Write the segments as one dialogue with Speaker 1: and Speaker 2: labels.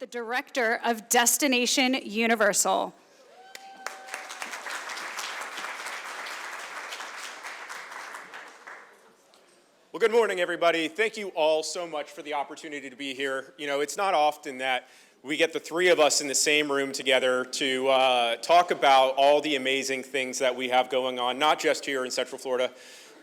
Speaker 1: the Director of Destination Universal.
Speaker 2: Well, good morning, everybody. Thank you all so much for the opportunity to be here. You know, it's not often that we get the three of us in the same room together to talk about all the amazing things that we have going on, not just here in Central Florida,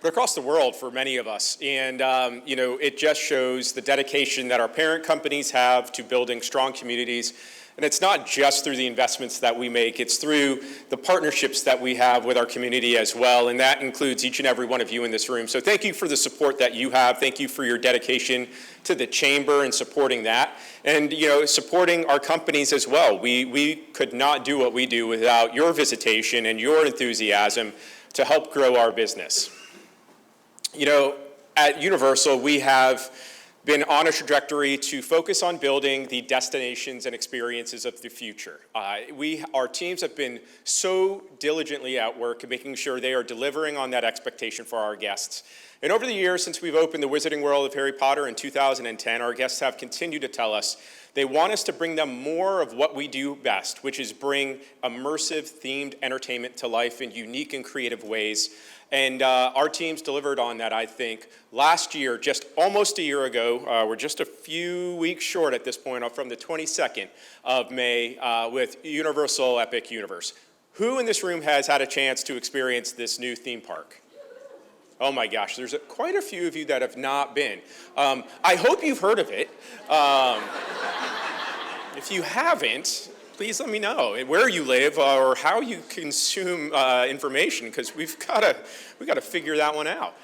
Speaker 2: but across the world for many of us. And, you know, it just shows the dedication that our parent companies have to building strong communities. And it's not just through the investments that we make, it's through the partnerships that we have with our community as well, and that includes each and every one of you in this room. So thank you for the support that you have. Thank you for your dedication to the Chamber and supporting that, and you know, supporting our companies as well. We could not do what we do without your visitation and your enthusiasm to help grow our business. You know, at Universal, we have been on a trajectory to focus on building the destinations and experiences of the future. Our teams have been so diligently at work making sure they are delivering on that expectation for our guests. And over the years, since we've opened the Wizarding World of Harry Potter in 2010, our guests have continued to tell us they want us to bring them more of what we do best, which is bring immersive themed entertainment to life in unique and creative ways. And our teams delivered on that, I think. Last year, just almost a year ago, we're just a few weeks short at this point from the 22nd of May with Universal Epic Universe. Who in this room has had a chance to experience this new theme park? Oh my gosh, there's quite a few of you that have not been. I hope you've heard of it. If you haven't, please let me know where you live or how you consume information, because we've got to figure that one out.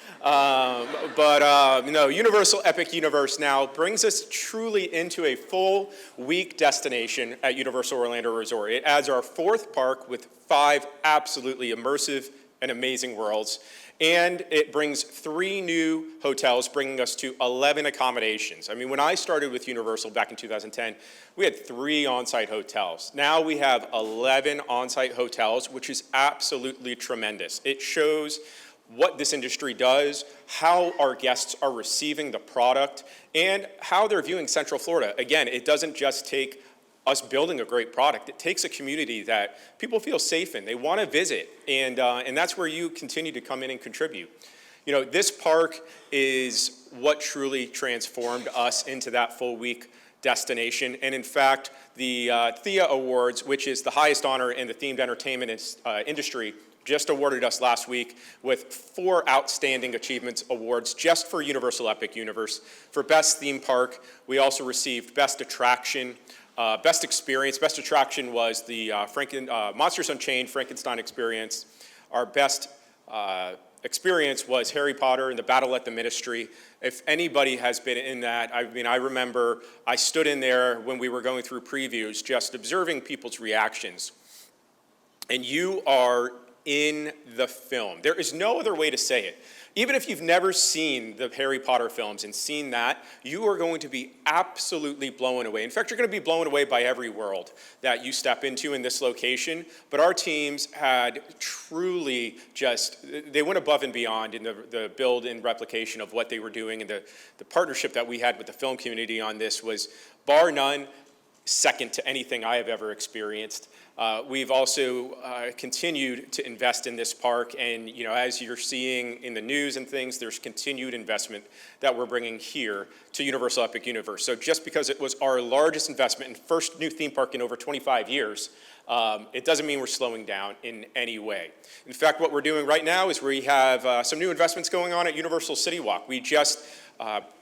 Speaker 2: You know, Universal Epic Universe now brings us truly into a full week destination at Universal Orlando Resort. It adds our fourth park with 5 absolutely immersive and amazing worlds. And it brings 3 new hotels, bringing us to 11 accommodations. I mean, when I started with Universal back in 2010, we had 3 on-site hotels. Now we have 11 on-site hotels, which is absolutely tremendous. It shows what this industry does, how our guests are receiving the product, and how they're viewing Central Florida. Again, it doesn't just take us building a great product. It takes a community that people feel safe in. They want to visit, and that's where you continue to come in and contribute. You know, this park is what truly transformed us into that full week destination, and in fact, the THEA Awards, which is the highest honor in the themed entertainment industry, just awarded us last week with 4 Outstanding Achievements Awards just for Universal Epic Universe. For Best Theme Park, we also received Best Attraction, Best Experience. Best Attraction was the Monsters Unchained Frankenstein Experience. Our Best Experience was Harry Potter and the Battle at the Ministry. If anybody has been in that, I mean, I remember I stood in there when we were going through previews, just observing people's reactions. And you are in the film. There is no other way to say it. Even if you've never seen the Harry Potter films and seen that, you are going to be absolutely blown away. In fact, you're going to be blown away by every world that you step into in this location. But our teams had truly they went above and beyond in the build and replication of what they were doing. And the partnership that we had with the film community on this was, bar none, second to anything I have ever experienced. We've also continued to invest in this park, and you know, as you're seeing in the news and things, there's continued investment that we're bringing here to Universal Epic Universe. So just because it was our largest investment and first new theme park in over 25 years, it doesn't mean we're slowing down in any way. In fact, what we're doing right now is we have some new investments going on at Universal City Walk. We just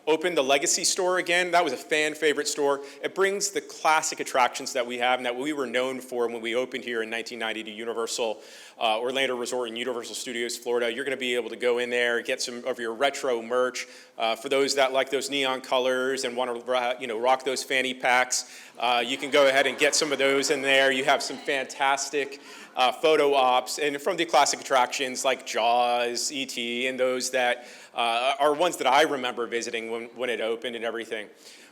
Speaker 2: opened the Legacy store again. That was a fan favorite store. It brings the classic attractions that we have and that we were known for when we opened here in 1990 to Universal Orlando Resort and Universal Studios Florida. You're going to be able to go in there, get some of your retro merch. For those that like those neon colors and want to rock those fanny packs, you can go ahead and get some of those in there. You have some fantastic photo ops, and from the classic attractions like Jaws, E.T., and those that are ones that I remember visiting when it opened and everything.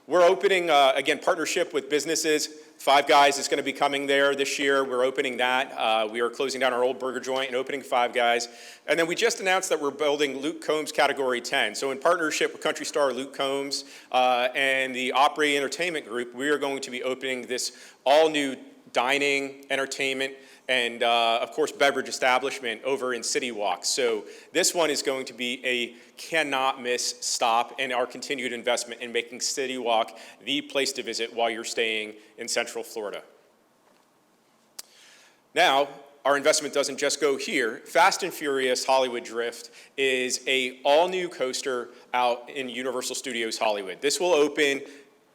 Speaker 2: We're opening, again, partnership with businesses. Five Guys is going to be coming there this year. We're opening that. We are closing down our old burger joint and opening Five Guys. And then we just announced that we're building Luke Combs Category 10. So in partnership with country star Luke Combs and the Opry Entertainment Group, we are going to be opening this all-new dining, entertainment, and of course beverage establishment over in City Walk. So this one is going to be a cannot miss stop in our continued investment in making City Walk the place to visit while you're staying in Central Florida. Now, our investment doesn't just go here. Fast and Furious Hollywood Drift is a all-new coaster out in Universal Studios Hollywood. This will open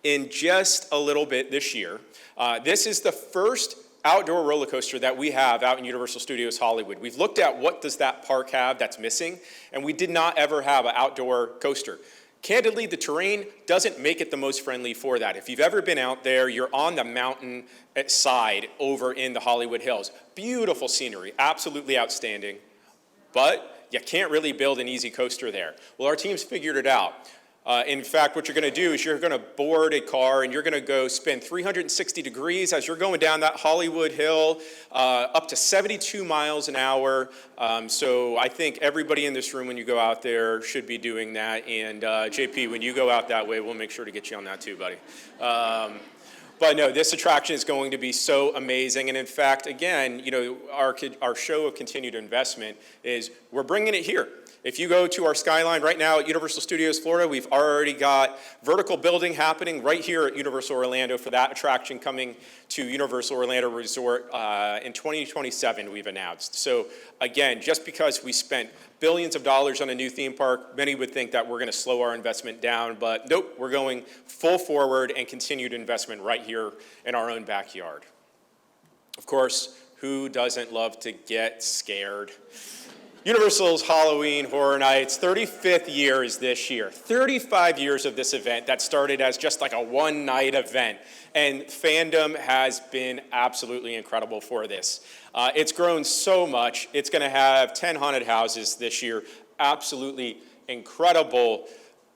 Speaker 2: in just a little bit this year. This is the first outdoor roller coaster that we have out in Universal Studios Hollywood. We've looked at what does that park have that's missing, and we did not ever have an outdoor coaster. Candidly, the terrain doesn't make it the most friendly for that. If you've ever been out there, you're on the mountain side over in the Hollywood Hills. Beautiful scenery, absolutely outstanding, but you can't really build an easy coaster there. Well, our team's figured it out. In fact, what you're going to do is you're going to board a car and you're going to go spin 360 degrees as you're going down that Hollywood Hill up to 72 miles an hour. So I think everybody in this room, when you go out there, should be doing that. And JP, when you go out that way, we'll make sure to get you on that too, buddy. But no, this attraction is going to be so amazing. And in fact, again, you know, our show of continued investment is we're bringing it here. If you go to our skyline right now at Universal Studios Florida, we've already got vertical building happening right here at Universal Orlando for that attraction coming to Universal Orlando Resort in 2027, we've announced. So again, just because we spent billions of dollars on a new theme park, many would think that we're going to slow our investment down, but nope, we're going full forward and continued investment right here in our own backyard. Of course, who doesn't love to get scared? Universal's Halloween Horror Nights, 35th year is this year. 35 years of this event that started as just like a one-night event. And fandom has been absolutely incredible for this. It's grown so much. It's going to have 10 haunted houses this year. Absolutely incredible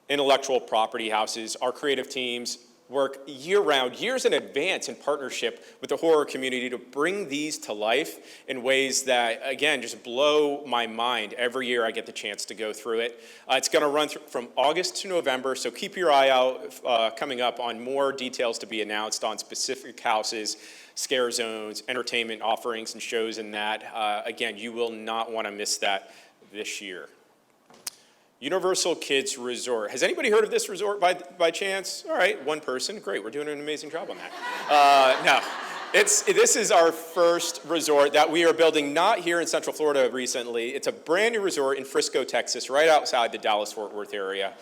Speaker 2: intellectual property houses. Our creative teams work year-round, years in advance in partnership with the horror community to bring these to life in ways that, again, just blow my mind. Every year I get the chance to go through it. It's going to run from August to November, so keep your eye out coming up on more details to be announced on specific houses, scare zones, entertainment offerings, and shows in that. Again, you will not want to miss that this year. Universal Kids Resort. Has anybody heard of this resort by chance? All right, one person. Great, we're doing an amazing job on that. No, this is our first resort that we are building not here in Central Florida recently. It's a brand new resort in Frisco, Texas, right outside the Dallas-Fort Worth area.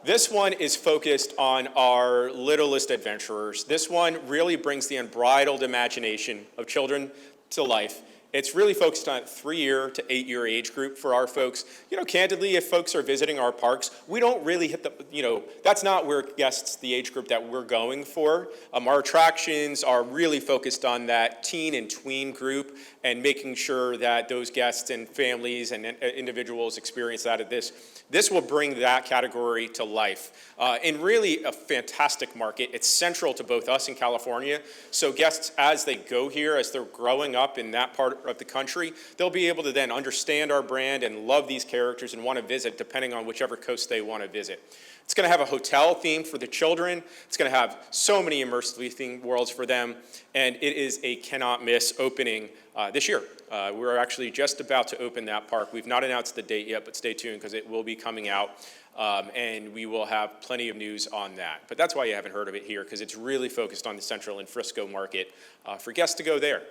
Speaker 2: This one is focused on our littlest adventurers. This one really brings the unbridled imagination of children to life. It's really focused on 3-year to 8-year age group for our folks. You know, candidly, if folks are visiting our parks, we don't really hit the, you know, that's not where guests, the age group that we're going for. Our attractions are really focused on that teen and tween group and making sure that those guests and families and individuals experience that at this. This will bring that category to life. In really a fantastic market. It's central to both us and California. So guests, as they go here, as they're growing up in that part of the country, they'll be able to then understand our brand and love these characters and want to visit depending on whichever coast they want to visit. It's going to have a hotel theme for the children. It's going to have so many immersively themed worlds for them. And it is a cannot miss opening this year. We're actually just about to open that park. We've not announced the date yet, but stay tuned because it will be coming out. And we will have plenty of news on that. But that's why you haven't heard of it here, because it's really focused on the Central and Frisco market for guests to go there.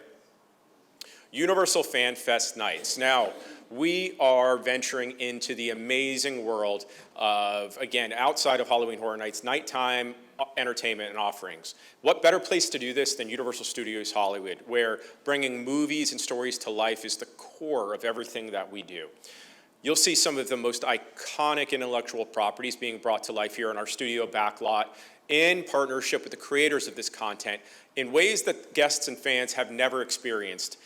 Speaker 2: Universal Fan Fest Nights. Now, we are venturing into the amazing world of, again, outside of Halloween Horror Nights, nighttime entertainment and offerings. What better place to do this than Universal Studios Hollywood, where bringing movies and stories to life is the core of everything that we do. You'll see some of the most iconic intellectual properties being brought to life here in our studio backlot in partnership with the creators of this content in ways that guests and fans have never experienced.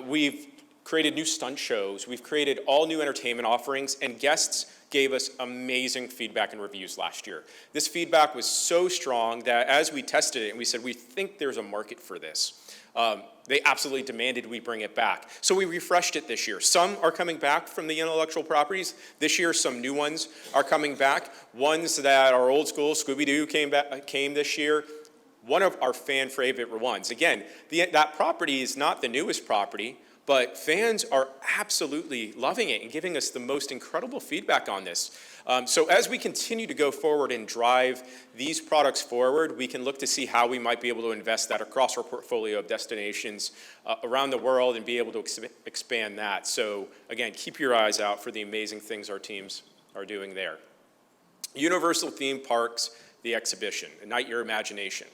Speaker 2: We've created new stunt shows. We've created all new entertainment offerings, and guests gave us amazing feedback and reviews last year. This feedback was so strong that as we tested it and we said, we think there's a market for this, they absolutely demanded we bring it back. So we refreshed it this year. Some are coming back from the intellectual properties. This year, some new ones are coming back. Ones that are old school, Scooby-Doo came this year. One of our fan favorite ones. Again, that property is not the newest property, but fans are absolutely loving it and giving us the most incredible feedback on this. So as we continue to go forward and drive these products forward, we can look to see how we might be able to invest that across our portfolio of destinations around the world and be able to expand that. So again, keep your eyes out for the amazing things our teams are doing there. Universal Theme Parks, the exhibition, Ignite Your Imagination.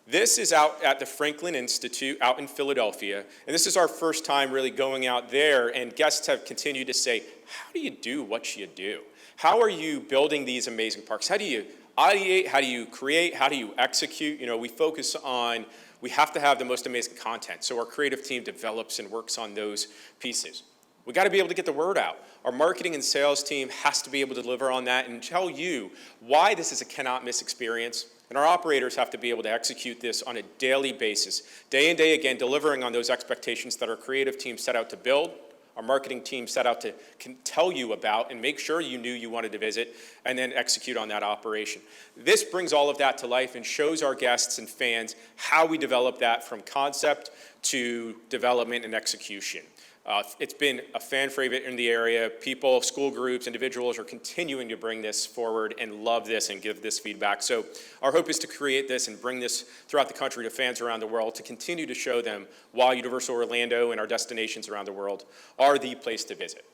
Speaker 2: This is out at the Franklin Institute out in Philadelphia, and this is our first time really going out there, and guests have continued to say, how do you do what you do? How are you building these amazing parks? How do you ideate? How do you create? How do you execute? You know, we focus on, we have to have the most amazing content, so our creative team develops and works on those pieces. We got to be able to get the word out. Our marketing and sales team has to be able to deliver on that and tell you why this is a cannot miss experience. And our operators have to be able to execute this on a daily basis, day in, day again, delivering on those expectations that our creative team set out to build, our marketing team set out to tell you about and make sure you knew you wanted to visit, and then execute on that operation. This brings all of that to life and shows our guests and fans how we develop that from concept to development and execution. It's been a fan favorite in the area. People, school groups, individuals are continuing to bring this forward and love this and give this feedback. So our hope is to create this and bring this throughout the country to fans around the world to continue to show them why Universal Orlando and our destinations around the world are the place to visit.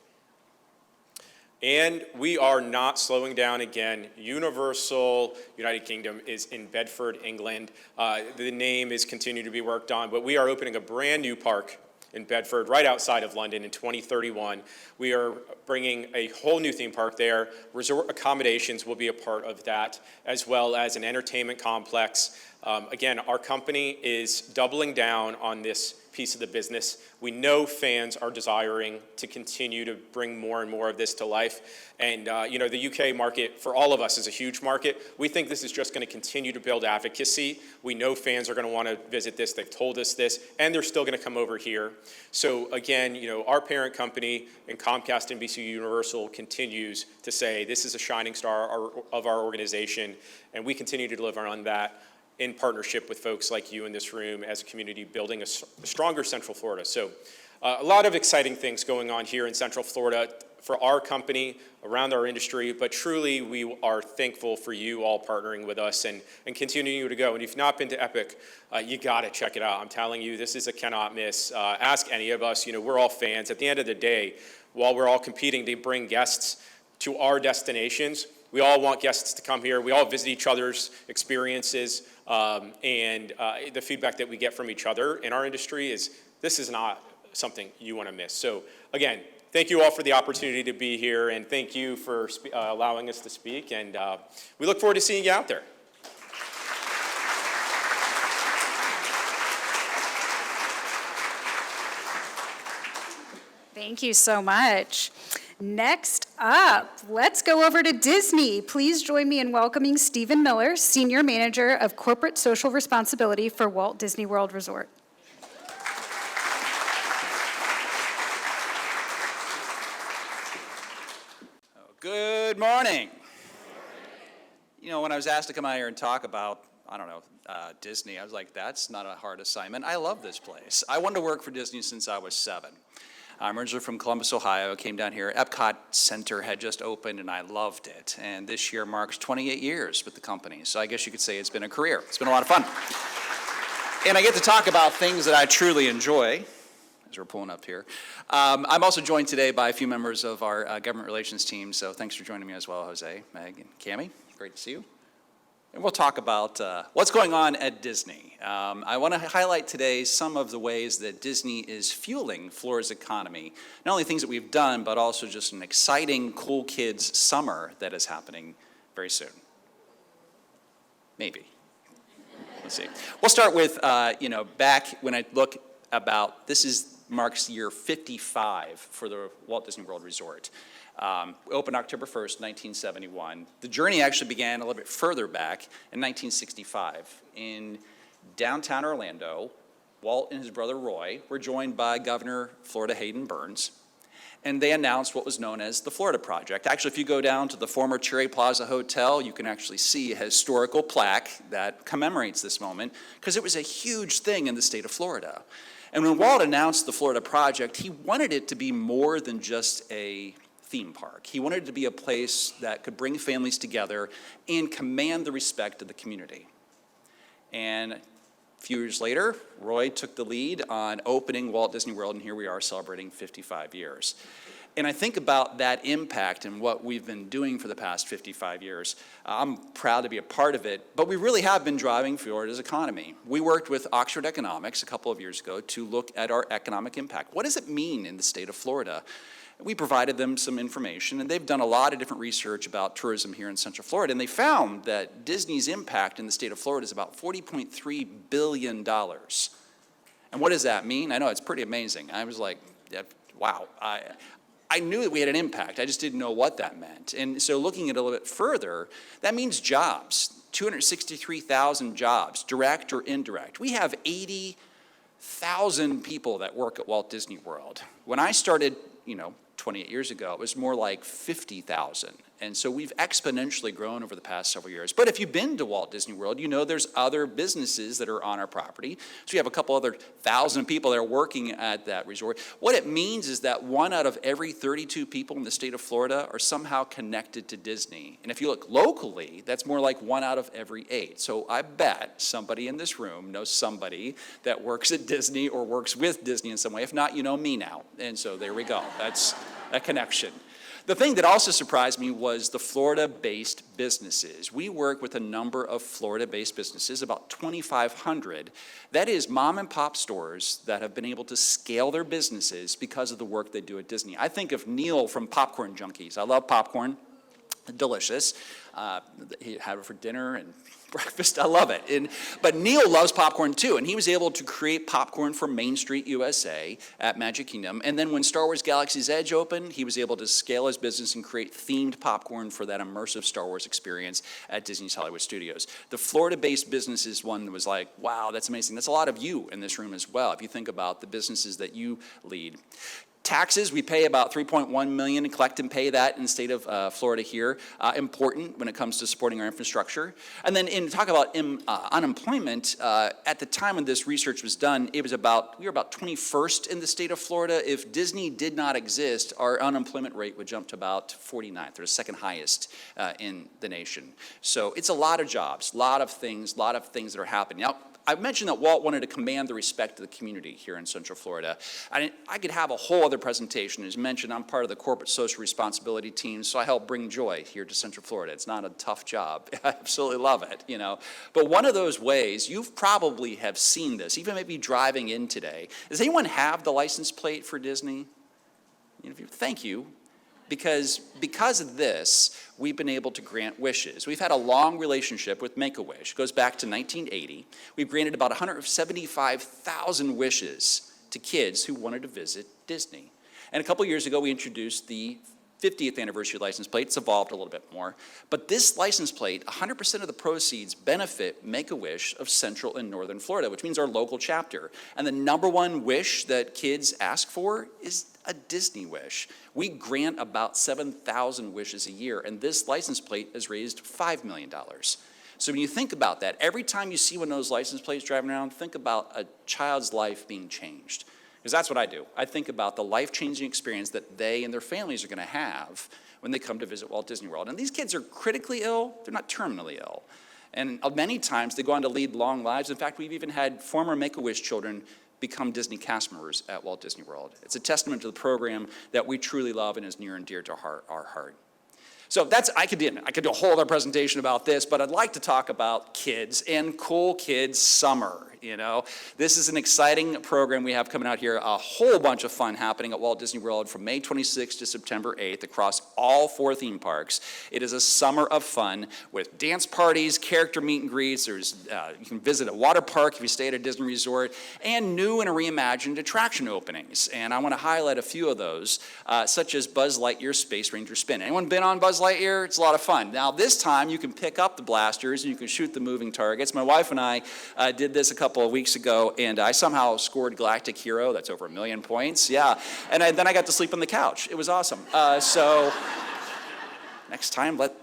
Speaker 2: And we are not slowing down again. Universal United Kingdom is in Bedford, England. The name is continuing to be worked on, but we are opening a brand new park in Bedford, right outside of London in 2031. We are bringing a whole new theme park there. Resort accommodations will be a part of that, as well as an entertainment complex. Again, our company is doubling down on this piece of the business. We know fans are desiring to continue to bring more and more of this to life. And you know, the UK market for all of us is a huge market. We think this is just going to continue to build advocacy. We know fans are going to want to visit this. They've told us this, and they're still going to come over here. So again, you know, our parent company and Comcast NBC Universal continues to say this is a shining star of our organization, and we continue to deliver on that in partnership with folks like you in this room as a community, building a stronger Central Florida. So a lot of exciting things going on here in Central Florida for our company, around our industry, but truly we are thankful for you all partnering with us and continuing to go. And if you've not been to Epic, you gotta check it out. I'm telling you, this is a cannot miss. Ask any of us, you know, we're all fans. At the end of the day, while we're all competing to bring guests to our destinations, we all want guests to come here. We all visit each other's experiences. And the feedback that we get from each other in our industry is this is not something you want to miss. So again, thank you all for the opportunity to be here, and thank you for allowing us to speak, and we look forward to seeing you out there.
Speaker 1: Thank you so much. Next up, let's go over to Disney. Please join me in welcoming Stephen Miller, Senior Manager of Corporate Social Responsibility for Walt Disney World Resort.
Speaker 3: Good morning. You know, when I was asked to come out here and talk about, Disney, I was like, that's not a hard assignment. I love this place. I wanted to work for Disney since I was 7. I'm originally from Columbus, Ohio. Came down here. Epcot Center had just opened, and I loved it. And this year marks 28 years with the company. So I guess you could say it's been a career. It's been a lot of fun. And I get to talk about things that I truly enjoy, as we're pulling up here. I'm also joined today by a few members of our government relations team. So thanks for joining me as well, Jose, Meg, and Cammie. Great to see you. And we'll talk about what's going on at Disney. I want to highlight today some of the ways that Disney is fueling Florida's economy. Not only things that we've done, but also just an exciting Cool Kids summer that is happening very soon. Maybe. Let's see. We'll start with, back when I look about, this is marks year 55 for the Walt Disney World Resort. Opened October 1st, 1971. The journey actually began a little bit further back in 1965. In downtown Orlando, Walt and his brother Roy were joined by Governor Florida Hayden Burns, and they announced what was known as the Florida Project. Actually, if you go down to the former Cherry Plaza Hotel, you can actually see a historical plaque that commemorates this moment, because it was a huge thing in the state of Florida. And when Walt announced the Florida Project, he wanted it to be more than just a theme park. He wanted it to be a place that could bring families together and command the respect of the community. And a few years later, Roy took the lead on opening Walt Disney World, and here we are celebrating 55 years. And I think about that impact and what we've been doing for the past 55 years. I'm proud to be a part of it, but we really have been driving Florida's economy. We worked with Oxford Economics a couple of years ago to look at our economic impact. What does it mean in the state of Florida? We provided them some information, and they've done a lot of different research about tourism here in Central Florida, and they found that Disney's impact in the state of Florida is about $40.3 billion. And what does that mean? I know, it's pretty amazing. I was like, wow. I knew that we had an impact. I just didn't know what that meant. And so looking at it a little bit further, that means jobs, 263,000 jobs, direct or indirect. We have 80,000 people that work at Walt Disney World. When I started, 28 years ago, it was more like 50,000. And so we've exponentially grown over the past several years. But if you've been to Walt Disney World, you know there's other businesses that are on our property. So you have a couple other 1,000 people that are working at that resort. What it means is that 1 out of every 32 people in the state of Florida are somehow connected to Disney. And if you look locally, that's more like 1 out of every 8. So I bet somebody in this room knows somebody that works at Disney or works with Disney in some way. If not, you know me now. And so there we go. That's a connection. The thing that also surprised me was the Florida-based businesses. We work with a number of Florida-based businesses, about 2,500. That is mom and pop stores that have been able to scale their businesses because of the work they do at Disney. I think of Neil from Popcorn Junkies. I love popcorn, delicious. He had it for dinner and breakfast. I love it. But Neil loves popcorn too, and he was able to create popcorn for Main Street USA at Magic Kingdom. And then when Star Wars Galaxy's Edge opened, he was able to scale his business and create themed popcorn for that immersive Star Wars experience at Disney's Hollywood Studios. The Florida-based business is one that was like, wow, that's amazing. That's a lot of you in this room as well, if you think about the businesses that you lead. Taxes, we pay about $3.1 million and collect and pay that in the state of Florida here. Important when it comes to supporting our infrastructure. And then talk about unemployment, at the time when this research was done, we were about 21st in the state of Florida. If Disney did not exist, our unemployment rate would jump to about 49th. They're the second highest in the nation. So it's a lot of jobs, a lot of things that are happening. Now, I mentioned that Walt wanted to command the respect of the community here in Central Florida. I could have a whole other presentation. As mentioned, I'm part of the corporate social responsibility team, so I help bring joy here to Central Florida. It's not a tough job. I absolutely love it, But one of those ways, you probably have seen this, even maybe driving in today. Does anyone have the license plate for Disney? Thank you. Because of this, we've been able to grant wishes. We've had a long relationship with Make-A-Wish. It goes back to 1980. We've granted about 175,000 wishes to kids who wanted to visit Disney. And a couple years ago, we introduced the 50th anniversary license plate. It's evolved a little bit more. But this license plate, 100% of the proceeds benefit Make-A-Wish of Central and Northern Florida, which means our local chapter. And the number one wish that kids ask for is a Disney wish. We grant about 7,000 wishes a year, and this license plate has raised $5 million. So when you think about that, every time you see one of those license plates driving around, think about a child's life being changed. Because that's what I do. I think about the life-changing experience that they and their families are going to have when they come to visit Walt Disney World. And these kids are critically ill. They're not terminally ill. And many times they go on to lead long lives. In fact, we've even had former Make-A-Wish children become Disney cast members at Walt Disney World. It's a testament to the program that we truly love and is near and dear to our heart. So I could do a whole other presentation about this, but I'd like to talk about kids and Cool Kids Summer. This is an exciting program we have coming out here, a whole bunch of fun happening at Walt Disney World from May 26th to September 8th across all 4 theme parks. It is a summer of fun with dance parties, character meet and greets. You can visit a water park if you stay at a Disney resort, and new and reimagined attraction openings. And I want to highlight a few of those, such as Buzz Lightyear's Space Ranger Spin. Anyone been on Buzz Lightyear? It's a lot of fun. Now, this time you can pick up the blasters and you can shoot the moving targets. My wife and I did this a couple of weeks ago, and I somehow scored Galactic Hero. That's over 1 million points. Yeah. And then I got to sleep on the couch. It was awesome. So next time, let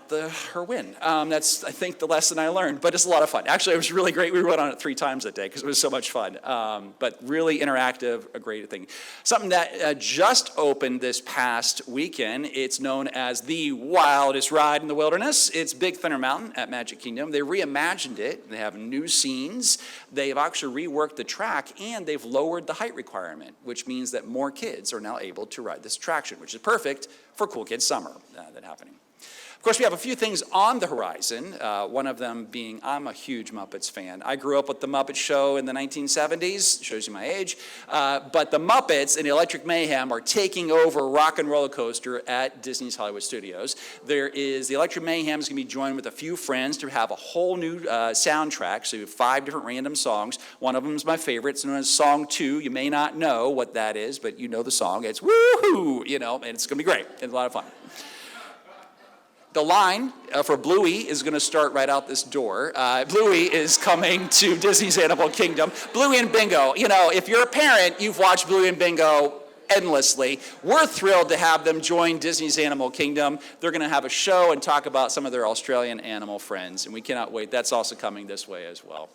Speaker 3: her win. That's, I think, the lesson I learned. But it's a lot of fun. Actually, it was really great. We went on it 3 times that day because it was so much fun. But really interactive, a great thing. Something that just opened this past weekend. It's known as the wildest ride in the wilderness. It's Big Thunder Mountain at Magic Kingdom. They reimagined it. They have new scenes. They've actually reworked the track, and they've lowered the height requirement, which means that more kids are now able to ride this attraction, which is perfect for Cool Kids Summer that's happening. Of course, we have a few things on the horizon, one of them being I'm a huge Muppets fan. I grew up with the Muppet Show in the 1970s, shows you my age, but the Muppets and the Electric Mayhem are taking over Rock and Roller Coaster at Disney's Hollywood Studios. The Electric Mayhem is going to be joined with a few friends to have a whole new soundtrack, so you have 5 different random songs. One of them is my favorite. It's known as Song 2. You may not know what that is, but you know the song. It's woohoo, and it's going to be great. It's a lot of fun. The line for Bluey is going to start right out this door. Bluey is coming to Disney's Animal Kingdom. Bluey and Bingo. If you're a parent, you've watched Bluey and Bingo endlessly. We're thrilled to have them join Disney's Animal Kingdom. They're going to have a show and talk about some of their Australian animal friends, and we cannot wait. That's also coming this way as well.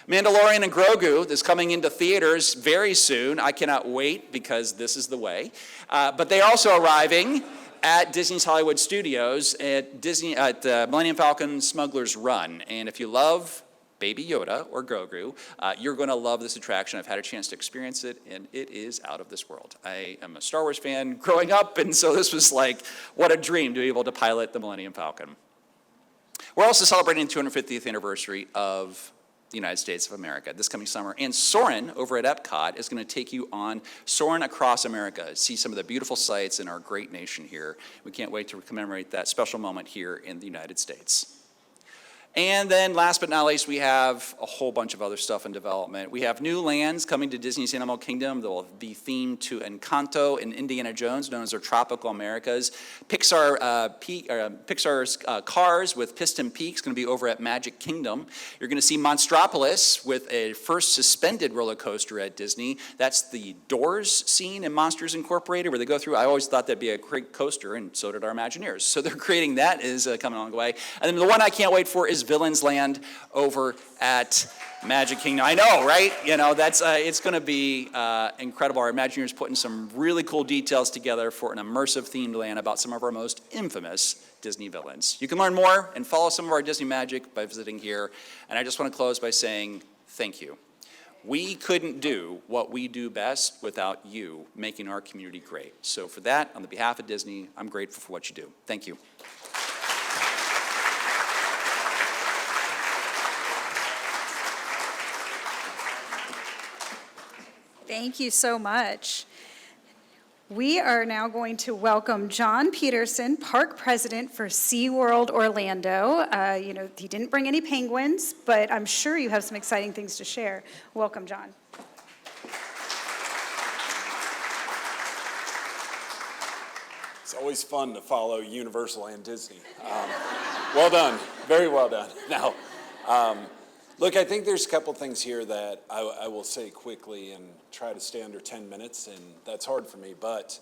Speaker 3: Mandalorian and Grogu is coming into theaters very soon. I cannot wait because this is the way. But they're also arriving at Disney's Hollywood Studios at Millennium Falcon Smuggler's Run. And if you love Baby Yoda or Grogu, you're going to love this attraction. I've had a chance to experience it, and it is out of this world. I am a Star Wars fan growing up, and so this was like, what a dream to be able to pilot the Millennium Falcon. We're also celebrating the 250th anniversary of the United States of America this coming summer. And Soarin' over at Epcot is going to take you on Soarin' across America, see some of the beautiful sights in our great nation here. We can't wait to commemorate that special moment here in the United States. And then last but not least, we have a whole bunch of other stuff in development. We have new lands coming to Disney's Animal Kingdom that will be themed to Encanto and Indiana Jones, known as their Tropical Americas. Pixar's Cars with Piston Peak is going to be over at Magic Kingdom. You're going to see Monstropolis with a first suspended roller coaster at Disney. That's the Doors scene in Monsters Incorporated, where they go through. I always thought that'd be a great coaster, and so did our Imagineers. So they're creating that, is coming along the way. And then the one I can't wait for is Villains Land over at Magic Kingdom. I know, right? It's going to be incredible. Our Imagineers putting some really cool details together for an immersive themed land about some of our most infamous Disney villains. You can learn more and follow some of our Disney magic by visiting here. And I just want to close by saying thank you. We couldn't do what we do best without you making our community great. So for that, on the behalf of Disney, I'm grateful for what you do. Thank you.
Speaker 1: Thank you so much. We are now going to welcome Jon Peterson, Park President for SeaWorld Orlando. He didn't bring any penguins, but I'm sure you have some exciting things to share. Welcome, Jon.
Speaker 4: It's always fun to follow Universal and Disney. Well done, very well done. Now, look, I think there's a couple things here that I will say quickly and try to stay under 10 minutes, and that's hard for me, but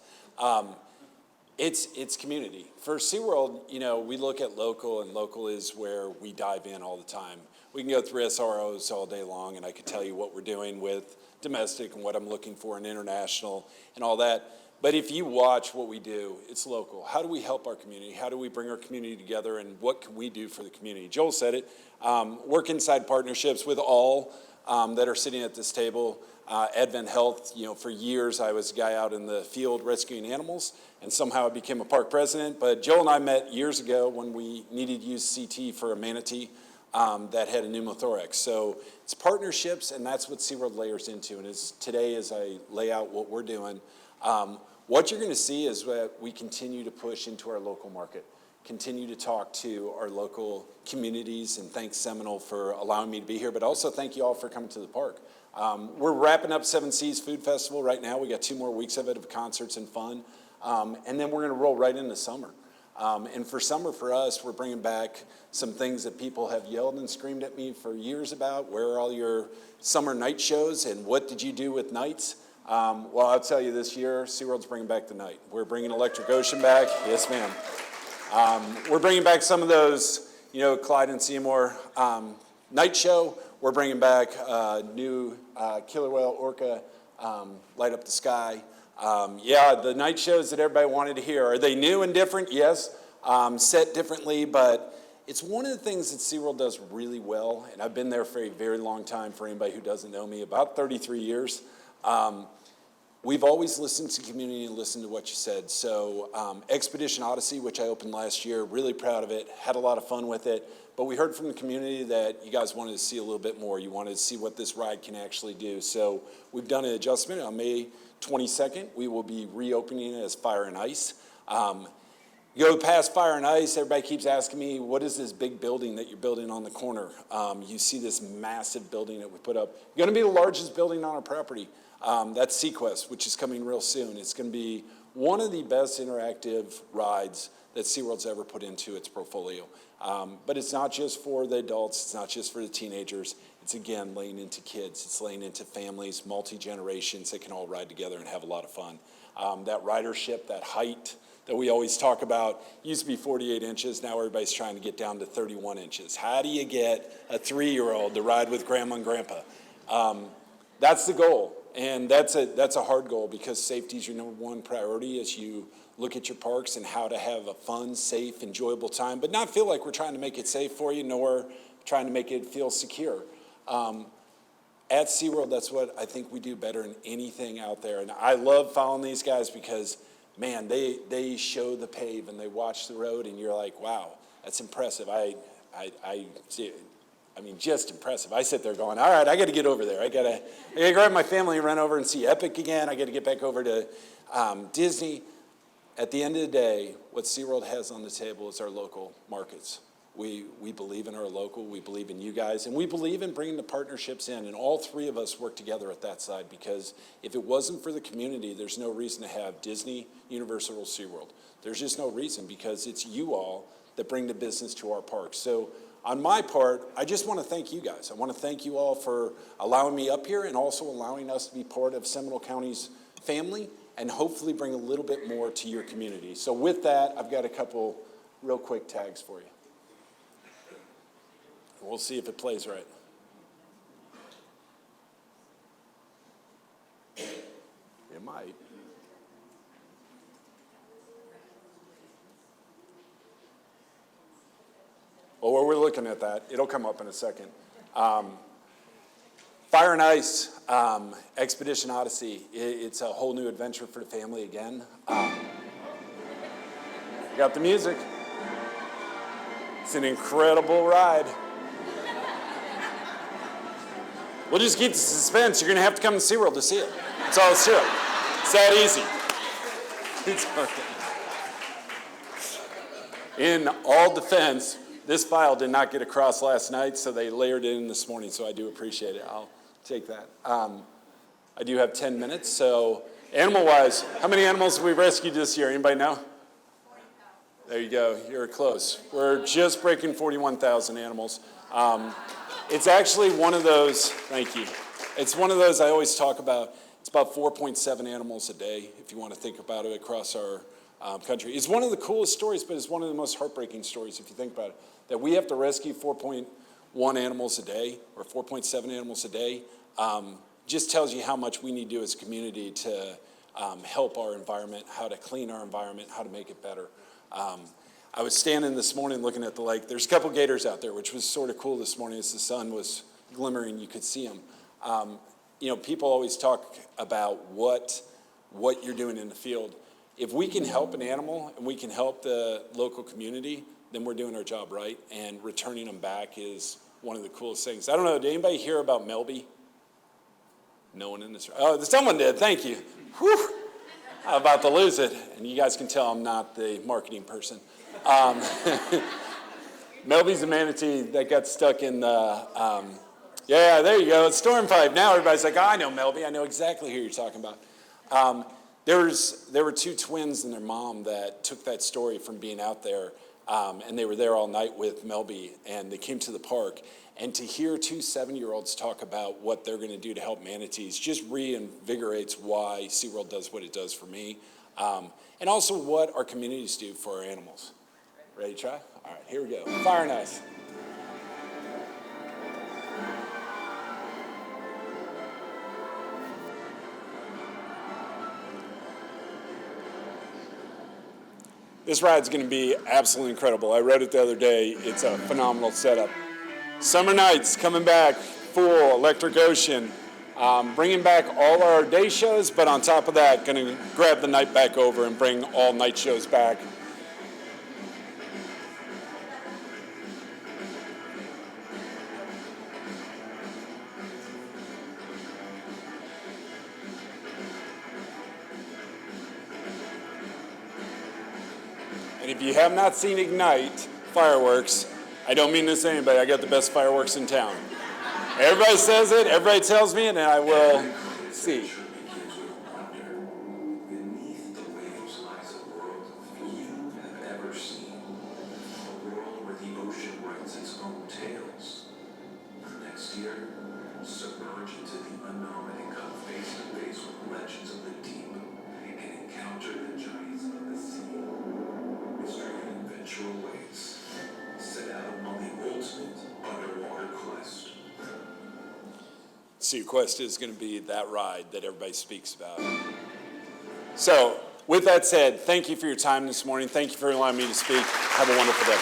Speaker 4: it's community. For SeaWorld, we look at local, and local is where we dive in all the time. We can go through SROs all day long, and I could tell you what we're doing with domestic and what I'm looking for in international and all that. But if you watch what we do, it's local. How do we help our community? How do we bring our community together, and what can we do for the community? Joel said it, work inside partnerships with all that are sitting at this table. Advent Health, for years I was a guy out in the field rescuing animals, and somehow I became a park president. But Joel and I met years ago when we needed to use CT for a manatee that had a pneumothorax. So it's partnerships, and that's what SeaWorld layers into. And today, as I lay out what we're doing, what you're going to see is that we continue to push into our local market, continue to talk to our local communities, and thanks Seminole for allowing me to be here, but also thank you all for coming to the park. We're wrapping up Seven Seas Food Festival right now. We got 2 more weeks of it, of concerts and fun, and then we're going to roll right into summer. And for summer, for us, we're bringing back some things that people have yelled and screamed at me for years about. Where are all your summer night shows, and what did you do with nights? Well, I'll tell you, this year, SeaWorld's bringing back the night. We're bringing Electric Ocean back. Yes, ma'am. We're bringing back some of those, Clyde and Seymour night show. We're bringing back new Killer Whale Orca, Light Up the Sky. The night shows that everybody wanted to hear. Are they new and different? Yes. Set differently, but it's one of the things that SeaWorld does really well, and I've been there for a very long time, for anybody who doesn't know me, about 33 years. We've always listened to community and listened to what you said. So Expedition Odyssey, which I opened last year, really proud of it, had a lot of fun with it. But we heard from the community that you guys wanted to see a little bit more. You wanted to see what this ride can actually do. So we've done an adjustment. On May 22nd, we will be reopening it as Fire and Ice. You go past Fire and Ice, everybody keeps asking me, what is this big building that you're building on the corner? You see this massive building that we put up. It's going to be the largest building on our property. That's SeaQuest, which is coming real soon. It's going to be one of the best interactive rides that SeaWorld's ever put into its portfolio. But it's not just for the adults. It's not just for the teenagers. It's, again, laying into kids. It's laying into families, multi-generations that can all ride together and have a lot of fun. That ridership, that height that we always talk about, used to be 48 inches. Now everybody's trying to get down to 31 inches. How do you get a 3-year-old to ride with grandma and grandpa? That's the goal. And that's a hard goal, because safety is your number one priority as you look at your parks and how to have a fun, safe, enjoyable time, but not feel like we're trying to make it safe for you, nor trying to make it feel secure. At SeaWorld, that's what I think we do better than anything out there. And I love following these guys because, man, they show the pave and they watch the road, and you're like, wow, that's impressive. Just impressive. I sit there going, all right, I got to get over there. I got to grab my family and run over and see Epic again. I got to get back over to Disney. At the end of the day, what SeaWorld has on the table is our local markets. We believe in our local. We believe in you guys. And we believe in bringing the partnerships in. And all 3 of us work together at that side, because if it wasn't for the community, there's no reason to have Disney, Universal, or SeaWorld. There's just no reason, because it's you all that bring the business to our parks. So on my part, I just want to thank you guys. I want to thank you all for allowing me up here and also allowing us to be part of Seminole County's family and hopefully bring a little bit more to your community. So with that, I've got a couple real quick tags for you. We'll see if it plays right. It might. Well, while we're looking at that, it'll come up in a second. Fire and Ice, Expedition Odyssey, it's a whole new adventure for the family again. Got the music. It's an incredible ride. We'll just keep the suspense. You're going to have to come to SeaWorld to see it. That's all it's to it. It's that easy. It's in all defense, this file did not get across last night, so they layered it in this morning, so I do appreciate it. I'll take that. I do have 10 minutes, so animal-wise, how many animals have we rescued this year? Anybody know? 40,000. There you go. You're close. We're just breaking 41,000 animals. It's actually one of those, thank you. It's one of those I always talk about. It's about 4.7 animals a day, if you want to think about it, across our country. It's one of the coolest stories, but it's one of the most heartbreaking stories, if you think about it, that we have to rescue 4.1 animals a day, or 4.7 animals a day. Just tells you how much we need to do as a community to help our environment, how to clean our environment, how to make it better. I was standing this morning looking at the lake. There's a couple gators out there, which was sort of cool this morning as the sun was glimmering. You could see them. People always talk about what you're doing in the field. If we can help an animal and we can help the local community, then we're doing our job right, and returning them back is one of the coolest things. I don't know, did anybody hear about Melby? No one in this room. Oh, someone did, thank you. Whew. I'm about to lose it, and you guys can tell I'm not the marketing person. Melby's a manatee that got stuck in the, yeah, there you go, storm pipe. Now everybody's like, I know Melby, I know exactly who you're talking about. There were two twins and their mom that took that story from being out there, and they were there all night with Melby, and they came to the park. And to hear two 7-year-olds talk about what they're going to do to help manatees just reinvigorates why SeaWorld does what it does for me, and also what our communities do for our animals. Ready to try? All right, here we go. Fire and ice. This ride's going to be absolutely incredible. I rode it the other day. It's a phenomenal setup. Summer nights coming back, full electric ocean, bringing back all our day shows, but on top of that, going to grab the night back over and bring all night shows back. And if you have not seen Ignite fireworks, I don't mean this to anybody, I got the best fireworks in town. Everybody says it, everybody tells me, and I will see.
Speaker 5: Beneath the waves lies a world few have ever seen. A world where the ocean writes its own tales. Next year, submerge into the unknown and come face to face with legends of the deep and encounter the giants of the sea. Mystery and adventure awaits. Set out on the ultimate underwater quest.
Speaker 4: SeaQuest is going to be that ride that everybody speaks about. So, with that said, thank you for your time this morning. Thank you for allowing me to speak. Have a wonderful day.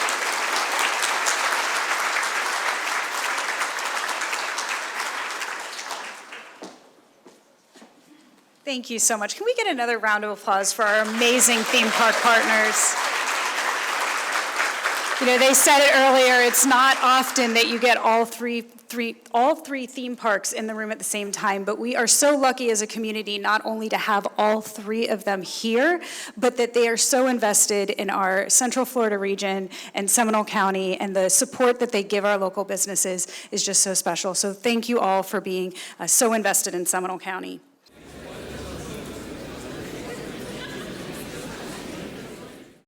Speaker 1: Thank you so much. Can we get another round of applause for our amazing theme park partners? They said it earlier, it's not often that you get all three theme parks in the room at the same time, but we are so lucky as a community not only to have all three of them here, but that they are so invested in our Central Florida region and Seminole County, and the support that they give our local businesses is just so special. So thank you all for being so invested in Seminole County.